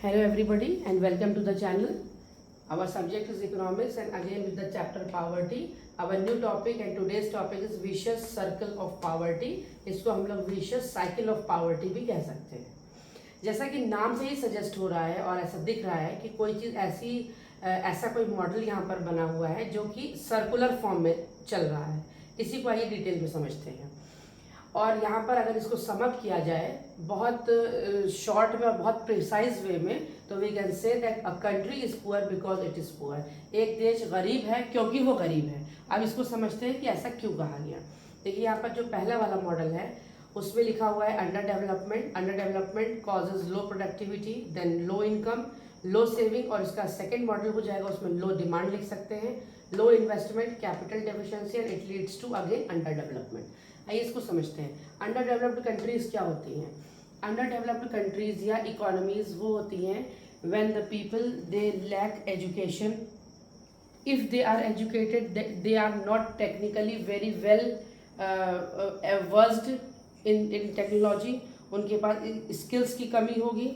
Hello everybody and welcome to the channel. Our subject is economics and again with the chapter poverty. Our new topic and today's topic is vicious circle of poverty. इसको हम लोग vicious cycle of poverty भी कह सकते हैं. जैसा कि नाम से ही सजेस्ट हो रहा है और ऐसा दिख रहा है कि कोई चीज़ ऐसा कोई मॉडल यहाँ पर बना हुआ है जो कि सर्कुलर फॉर्म में चल रहा है. इसी को आइए डिटेल में समझते हैं. और यहाँ पर अगर इसको समअप किया जाए बहुत शॉर्ट में और बहुत प्रिसाइज वे में तो we can say that a country is poor because it is poor. एक देश गरीब है क्योंकि वो गरीब है. अब इसको समझते हैं कि ऐसा क्यों कहा गया. देखिए यहाँ पर जो पहला वाला मॉडल है उसमें लिखा हुआ है under development. Under development causes low productivity, then low income, low saving. और इसका सेकेंड मॉडल हो जाएगा उसमें लो डिमांड लिख सकते हैं, low investment, capital deficiency and it leads to again under development. आइए इसको समझते हैं. अंडर डेवलप्ड कंट्रीज क्या होती हैं? अंडर डेवलप्ड कंट्रीज या इकोनॉमीज वो होती हैं when the people they lack education. If they are educated they are not technically very well versed in technology. उनके पास स्किल्स की कमी होगी,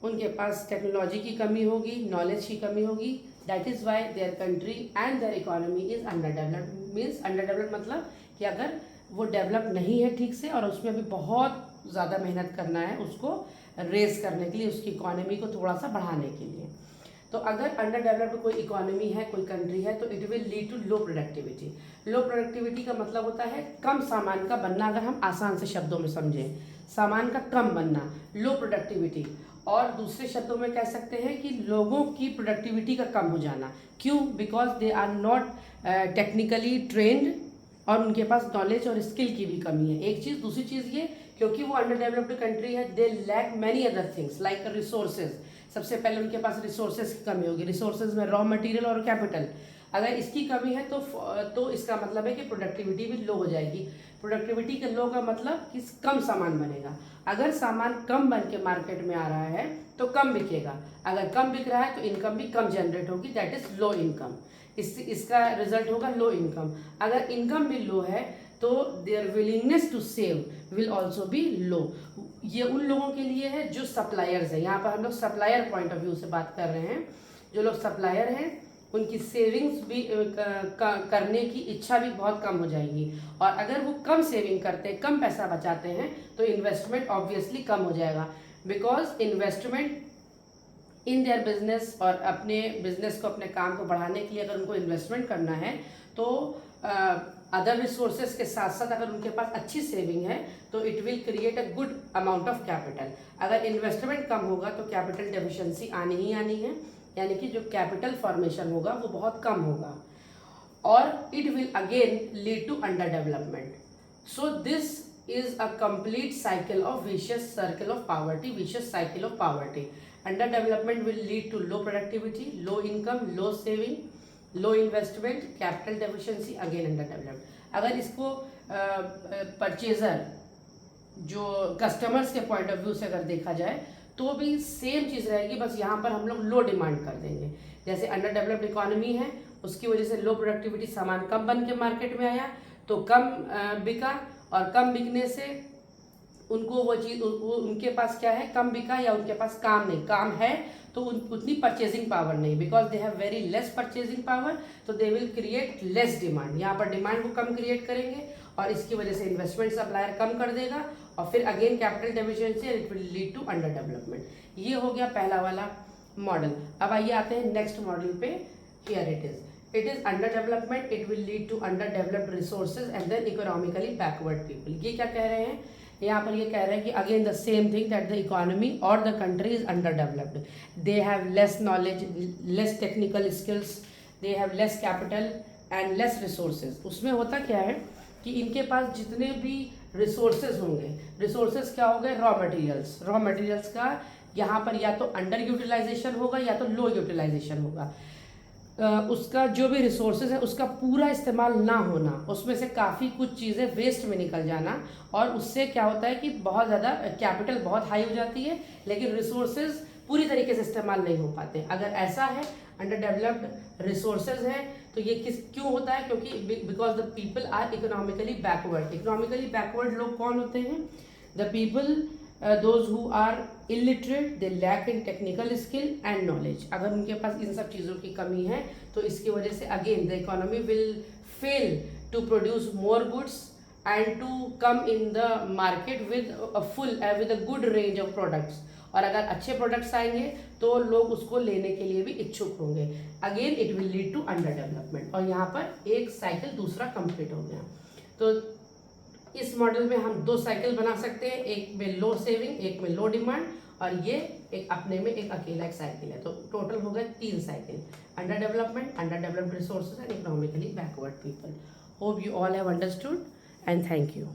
उनके पास टेक्नोलॉजी की कमी होगी, नॉलेज की कमी होगी. That is why their country and their economy is under developed. Means under developed मतलब कि अगर वो डेवलप नहीं है ठीक से और उसमें भी बहुत ज़्यादा मेहनत करना है उसको रेस करने के लिए, उसकी इकोनॉमी को थोड़ा सा बढ़ाने के लिए. तो अगर अंडर डेवलप्ड कोई इकोनॉमी है, कोई कंट्री है, तो it will lead to low productivity. Low productivity का मतलब होता है कम सामान का बनना. अगर हम आसान से शब्दों में समझें, सामान का कम बनना, लो प्रोडक्टिविटी. और दूसरे शब्दों में कह सकते हैं कि लोगों की प्रोडक्टिविटी का कम हो जाना. क्यों? Because they are not technically trained और उनके पास नॉलेज और स्किल की भी कमी है. एक चीज़. दूसरी चीज़ ये क्योंकि वो अंडर डेवलप्ड कंट्री है, they lack many other things like resources. सबसे पहले उनके पास रिसोर्सेज की कमी होगी. रिसोर्सेज में रॉ मटेरियल और कैपिटल. अगर इसकी कमी है तो इसका मतलब है कि प्रोडक्टिविटी भी लो हो जाएगी. प्रोडक्टिविटी के लो का मतलब कि कम सामान बनेगा. अगर सामान कम बन के मार्केट में आ रहा है तो कम बिकेगा. अगर कम बिक रहा है तो इनकम भी कम जनरेट होगी. That is low income. इसका रिजल्ट होगा लो इनकम. अगर इनकम भी लो है तो their willingness to save will also be low. ये उन लोगों के लिए है जो सप्लायर्स है. यहाँ पर हम लोग सप्लायर पॉइंट ऑफ व्यू से बात कर रहे हैं. जो लोग सप्लायर हैं उनकी सेविंग्स भी करने की इच्छा भी बहुत कम हो जाएगी. और अगर वो कम सेविंग करते हैं, कम पैसा बचाते हैं तो इन्वेस्टमेंट ऑब्वियसली कम हो जाएगा. Because investment in their business और अपने बिजनेस को, अपने काम को बढ़ाने के लिए अगर उनको इन्वेस्टमेंट करना है तो अदर रिसोर्सेज के साथ साथ अगर उनके पास अच्छी सेविंग है तो it will create a good amount of capital. अगर इन्वेस्टमेंट कम होगा तो कैपिटल डेफिशिएंसी आनी ही आनी है, यानी कि जो कैपिटल फॉर्मेशन होगा वो बहुत कम होगा और it will again lead to under development. So this is a complete cycle of vicious circle of poverty. Vicious cycle of poverty. Under development will lead to low productivity, low income, low saving, low investment, capital deficiency, again under developed. अगर इसको purchaser जो customers के point of view से अगर देखा जाए तो भी सेम चीज़ रहेगी, बस यहाँ पर हम लोग लो डिमांड कर देंगे. जैसे अंडर डेवलप्ड इकोनॉमी है उसकी वजह से लो प्रोडक्टिविटी, सामान कम बन के मार्केट में आया तो कम बिका और कम बिकने से उनको वो चीज़ उनके पास क्या है, कम बिका या उनके पास काम नहीं. काम है तो उतनी परचेजिंग पावर नहीं. Because they have very less purchasing power तो they will create less demand. यहाँ पर डिमांड को कम क्रिएट करेंगे और इसकी वजह से इन्वेस्टमेंट सप्लायर कम कर देगा और फिर again capital deficiency and it will lead to under development. ये हो गया पहला वाला मॉडल. अब आइए आते हैं नेक्स्ट मॉडल पे. Here it is under development, it will lead to under developed resources and then economically backward people. ये क्या कह रहे हैं? यहाँ पर ये कह रहे हैं कि again the same thing that the economy और the country is under developed. They have less knowledge, less technical skills, they have less capital and less resources. उसमें होता क्या है कि इनके पास जितने भी रिसोर्सेज होंगे, रिसोर्सेज क्या हो गए? Raw materials. रॉ मटेरियल्स का यहाँ पर या तो अंडर यूटिलाइजेशन होगा या तो लो यूटिलाइजेशन होगा. उसका जो भी रिसोर्सेज है उसका पूरा इस्तेमाल ना होना, उसमें से काफ़ी कुछ चीज़ें वेस्ट में निकल जाना और उससे क्या होता है कि बहुत ज़्यादा कैपिटल बहुत हाई हो जाती है लेकिन रिसोर्सेज पूरी तरीके से इस्तेमाल नहीं हो पाते. अगर ऐसा है, अंडर डेवलप्ड रिसोर्सेज हैं तो ये क्यों होता है? क्योंकि because the people are economically backward. Economically backward लोग कौन होते हैं? The people those who are illiterate, they lack in technical skill and knowledge. अगर उनके पास इन सब चीज़ों की कमी है तो इसकी वजह से again the economy will fail to produce more goods and to come in the market with a good range of products. और अगर अच्छे प्रोडक्ट्स आएंगे तो लोग उसको लेने के लिए भी इच्छुक होंगे। Again it will lead to under development. और यहाँ पर एक साइकिल दूसरा कंप्लीट हो गया। तो इस मॉडल में हम 2 साइकिल बना सकते हैं, एक में लो सेविंग, एक में लो डिमांड, और ये एक अपने में एक अकेला एक साइकिल है। तो टोटल हो गए 3 cycle, under development, under developed resources and economically backward people. Hope you all have understood and thank you.